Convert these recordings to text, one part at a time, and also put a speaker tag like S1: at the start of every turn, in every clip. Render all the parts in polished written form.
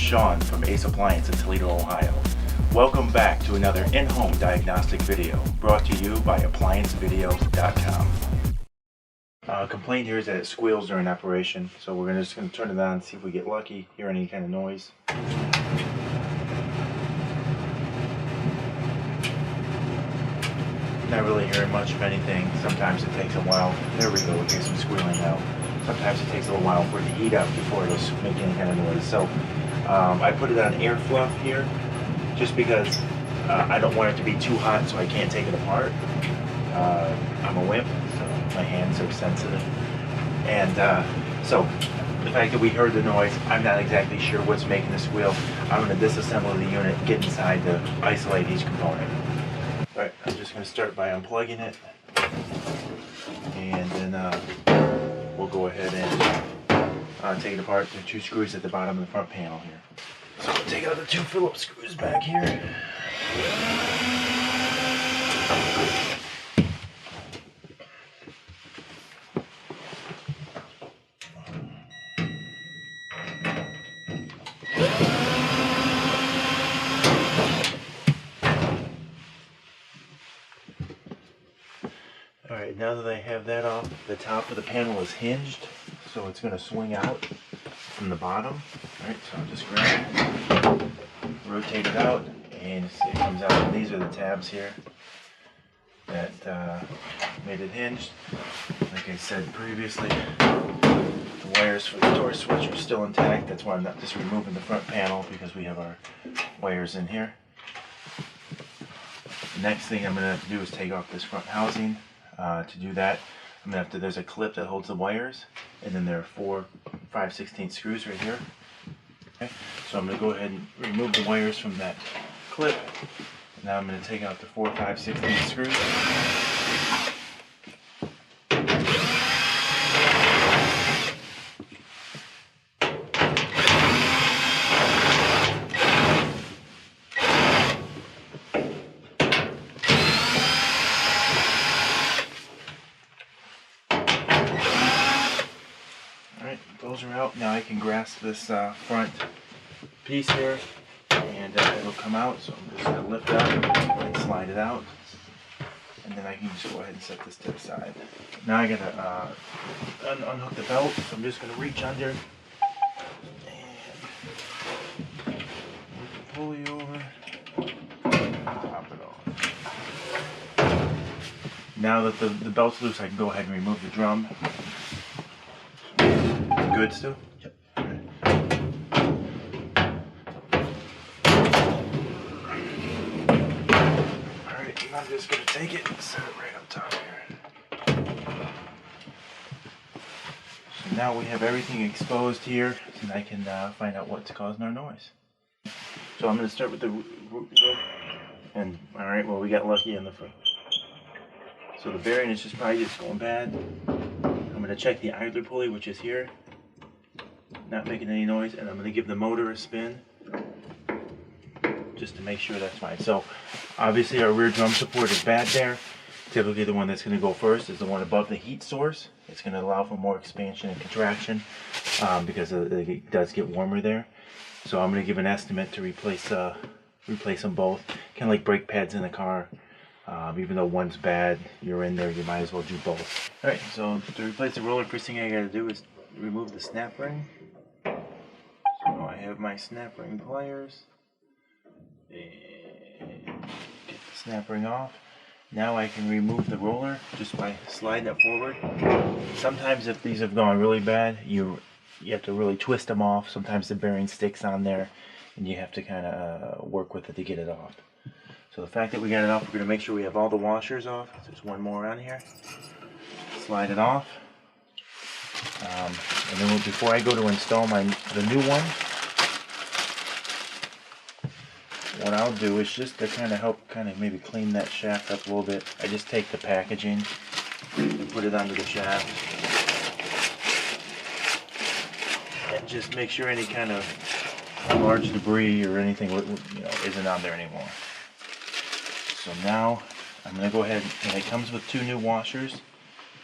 S1: Sean from Ace Appliance in Toledo, Ohio. Welcome back to another in-home diagnostic video brought to you by ApplianceVideo.com. Complaint here is that it squeals during operation, so we're just going to turn it on and see if we get lucky, hear any kind of noise. Not really hearing much of anything. Sometimes it takes a while. There we go, we hear some squealing now. Sometimes it takes a little while for it to heat up before it'll make any kind of noise. So I put it on air fluff here just because I don't want it to be too hot so I can't take it apart. I'm a wimp, so my hands are sensitive. And so the fact that we heard the noise, I'm not exactly sure what's making the squeal. I'm going to disassemble the unit, get inside to isolate each component. Alright, I'm just going to start by unplugging it, and then we'll go ahead and take it apart. There are two screws at the bottom of the front panel here. So we'll take out the two Phillips screws back here. Alright, now that I have that off, the top of the panel is hinged, so it's going to swing out from the bottom. Alright, so I'll just grab it, rotate it out, and see it comes out. And these are the tabs here that made it hinged. Like I said previously, the wires for the door switch are still intact. That's why I'm not just removing the front panel, because we have our wires in here. The next thing I'm going to have to do is take off this front housing. To do that, I'm going to have to, there's a clip that holds the wires, and then there are 4 5/16 screws right here. Okay. So I'm going to go ahead and remove the wires from that clip. Now I'm going to take out the 4 5/16 screws. Those are out. Now I can grasp this front piece here, and it'll come out. So I'm just going to lift it up and slide it out, and then I can just go ahead and set this to the side. Now I got to unhook the belt, so I'm just going to reach under and move the pulley over, pop it off. Now that the belt's loose, I can go ahead and remove the drum. Good still? Yep. Okay. Alright, I'm just going to take it and set it right up top here. So now we have everything exposed here, and I can find out what's causing our noise. So I'm going to start with the root, and alright, well, we got lucky in the front. So the bearing is probably just going bad. I'm going to check the idler pulley, which is here. Not making any noise, and I'm going to give the motor a spin just to make sure that's fine. So obviously our rear drum support is bad there. Typically the one that's going to go first is the one above the heat source. It's going to allow for more expansion and contraction because it does get warmer there. So I'm going to give an estimate to replace them both. Kind of like brake pads in a car. Even though one's bad, you're in there, you might as well do both. Alright, so to replace the roller, first thing I got to do is remove the snap ring. So I have my snap ring pliers, and get the snap ring off. Now I can remove the roller just by sliding it forward. Sometimes if these have gone really bad, you have to really twist them off. Sometimes the bearing sticks on there, and you have to kind of work with it to get it off. So the fact that we got it off, we're going to make sure we have all the washers off. There's one more on here. Slide it off. And then before I go to install the new one, what I'll do is just to kind of help maybe clean that shaft up a little bit, I just take the packaging and put it onto the shaft and just make sure any kind of large debris or anything isn't on there anymore. So now I'm going to go ahead, and it comes with 2 new washers.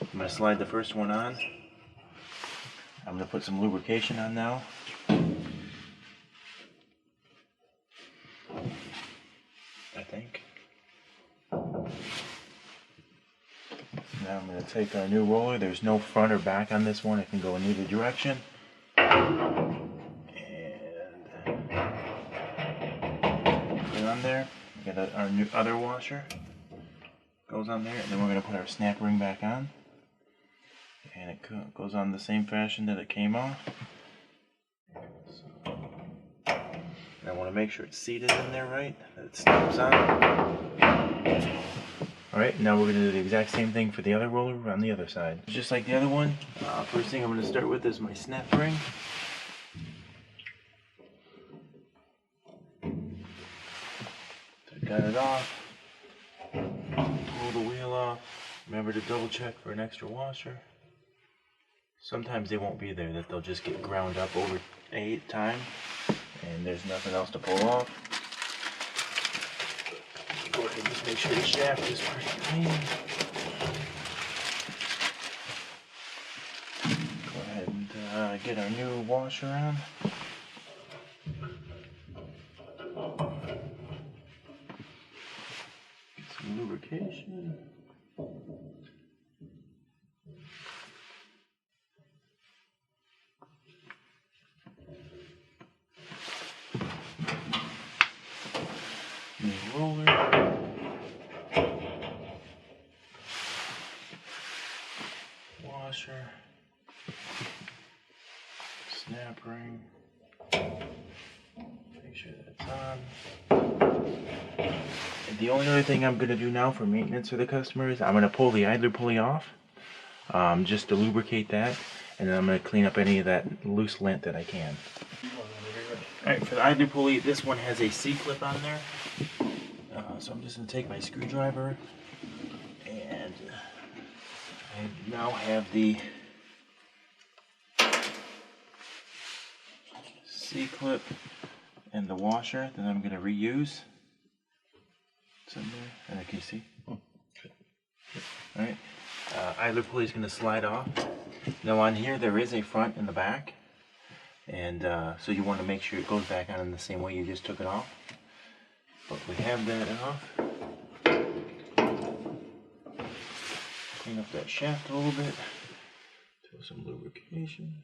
S1: I'm going to slide the first one on. I'm going to put some lubrication on now. Now I'm going to take our new roller. There's no front or back on this one. It can go in either direction. And put it on there. We got our new other washer. Goes on there. And then we're going to put our snap ring back on. And it goes on the same fashion that it came off. So, and I want to make sure it's seated in there right, that it snaps on. Alright, now we're going to do the exact same thing for the other roller on the other side. Just like the other one, first thing I'm going to start with is my snap ring. So I got it off. Pull the wheel off. Remember to double check for an extra washer. Sometimes they won't be there, that they'll just get ground up over time and there's nothing else to pull off. Go ahead and just make sure the shaft is pretty clean. Go ahead and get our new washer on. Get some lubrication. New roller. Washer. Snap ring. Make sure that it's on. And the only other thing I'm going to do now for maintenance for the customer is I'm going to pull the idler pulley off, just to lubricate that, and then I'm going to clean up any of that loose lint that I can. Alright, for the idler pulley, this one has a C-clip on there. So I'm just going to take my screwdriver, and I now have the C-clip and the washer that I'm going to reuse. It's in there, and I can see. Alright, idler pulley is going to slide off. Now on here there is a front and the back, and so you want to make sure it goes back on in the same way you just took it off. But we have that off. Clean up that shaft a little bit. Throw some lubrication.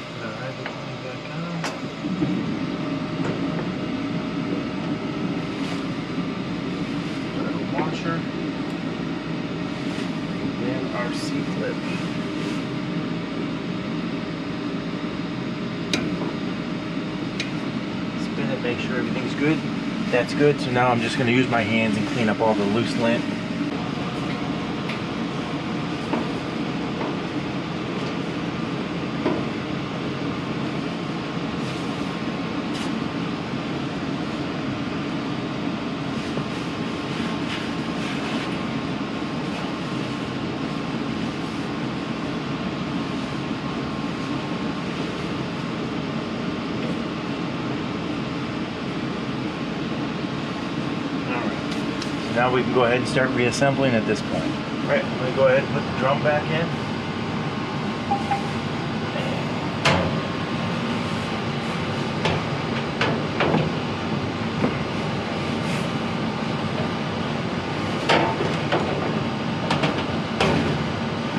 S1: Put our idler pulley back on. Washer and our C-clip. Spin it, make sure everything's good. That's good, so now I'm just going to use my hands and clean up all the loose lint. Now we can go ahead and start reassembling at this point. Alright, I'm going to go ahead and put the drum back in.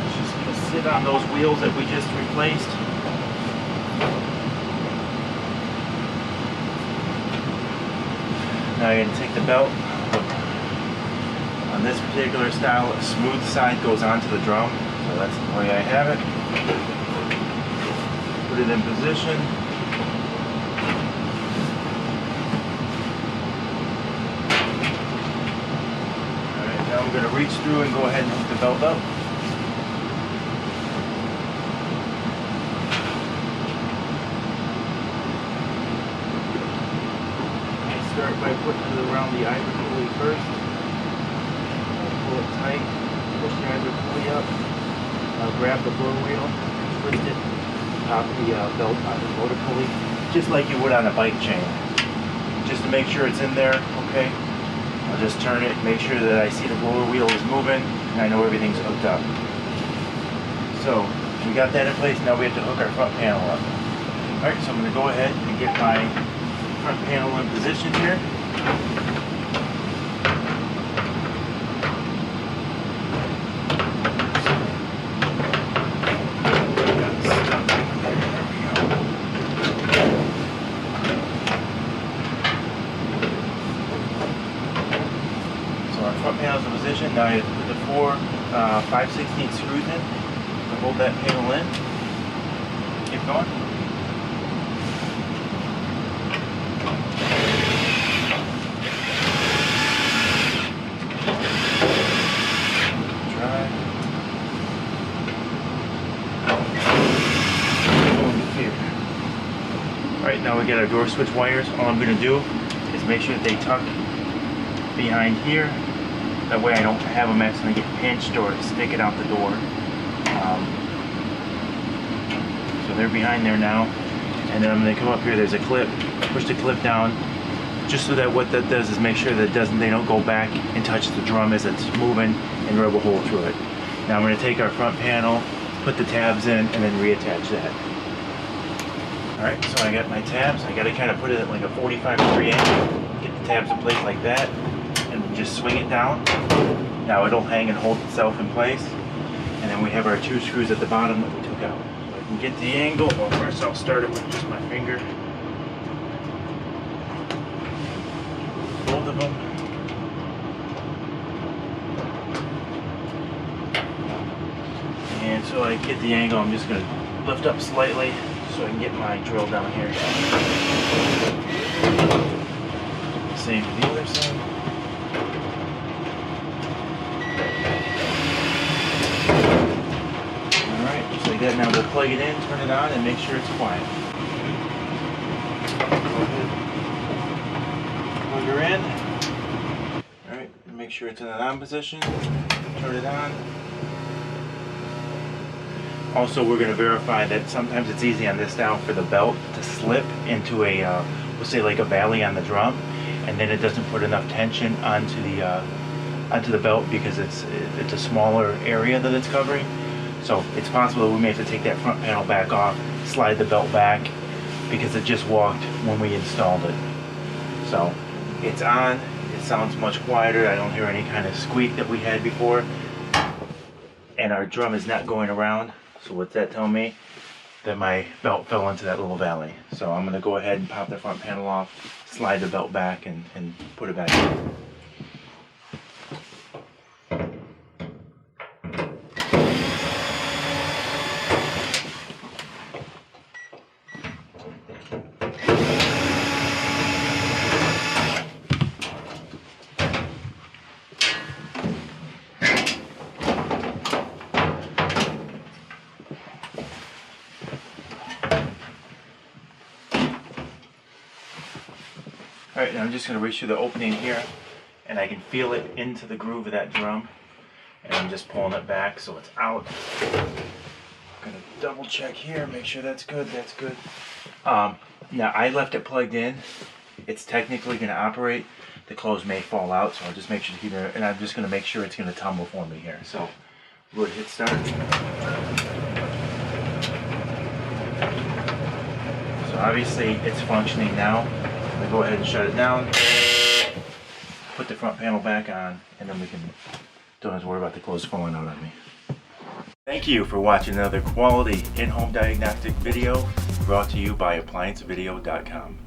S1: It's just going to sit on those wheels that we just replaced. Now you're going to take the belt. On this particular style, a smooth side goes onto the drum, so that's the way I have it. Put it in position. Alright, now I'm going to reach through and go ahead and hook the belt up. I start by putting it around the idler pulley first. Pull it tight, push the idler pulley up, grab the blow wheel, twist it, top of the belt on the motor pulley, just like you would on a bike chain. Just to make sure it's in there, okay? I'll just turn it, make sure that I see the blower wheel is moving, and I know everything's hooked up. So we got that in place. Now we have to hook our front panel up. Alright, so I'm going to go ahead and get my front panel in position here. Front panel's in position. Now I have to put the four 5/16 screws in to hold that panel in. Keep going. Try. Alright, now we got our door switch wires. All I'm going to do is make sure that they tuck behind here. That way I don't have them accidentally get pinched or stick it out the door. So they're behind there now. And then I'm going to come up here, there's a clip, push the clip down, just so that what that does is make sure that they don't go back and touch the drum as it's moving and rub a hole through it. Now I'm going to take our front panel, put the tabs in, and then reattach that. Alright, so I got my tabs. I got to kind of put it at like a 45-degree angle, get the tabs in place like that, and just swing it down. Now it'll hang and hold itself in place. And then we have our two screws at the bottom that we took out. So I can get the angle. Well, first I'll start it with just my finger. Both of them. And so I get the angle, I'm just going to lift up slightly so I can get my drill down here. Same for the other side. That. Now we'll plug it in, turn it on, and make sure it's quiet. Plug her in. Alright, make sure it's in an on position. Turn it on. Also, we're going to verify that sometimes it's easy on this style for the belt to slip into a, we'll say like a valley on the drum, and then it doesn't put enough tension onto the belt because it's a smaller area that it's covering. So it's possible that we may have to take that front panel back off, slide the belt back, because it just walked when we installed it. So it's on, it sounds much quieter, I don't hear any kind of squeak that we had before. And our drum is not going around, so what's that tell me? That my belt fell into that little valley. So I'm going to go ahead and pop the front panel off, slide the belt back, and put it back in. Alright, now I'm just going to reach through the opening here, and I can feel it into the groove of that drum, and I'm just pulling it back so it's out. I'm going to double check here, make sure that's good, that's good. Now I left it plugged in, it's technically going to operate, the clothes may fall out, so I'll just make sure to keep it, and I'm just going to make sure it's going to tumble for me here. So we'll hit start. So obviously it's functioning now. We go ahead and shut it down, put the front panel back on, and then we don't have to worry about the clothes falling out on me. Thank you for watching another quality in-home diagnostic video brought to you by ApplianceVideo.com.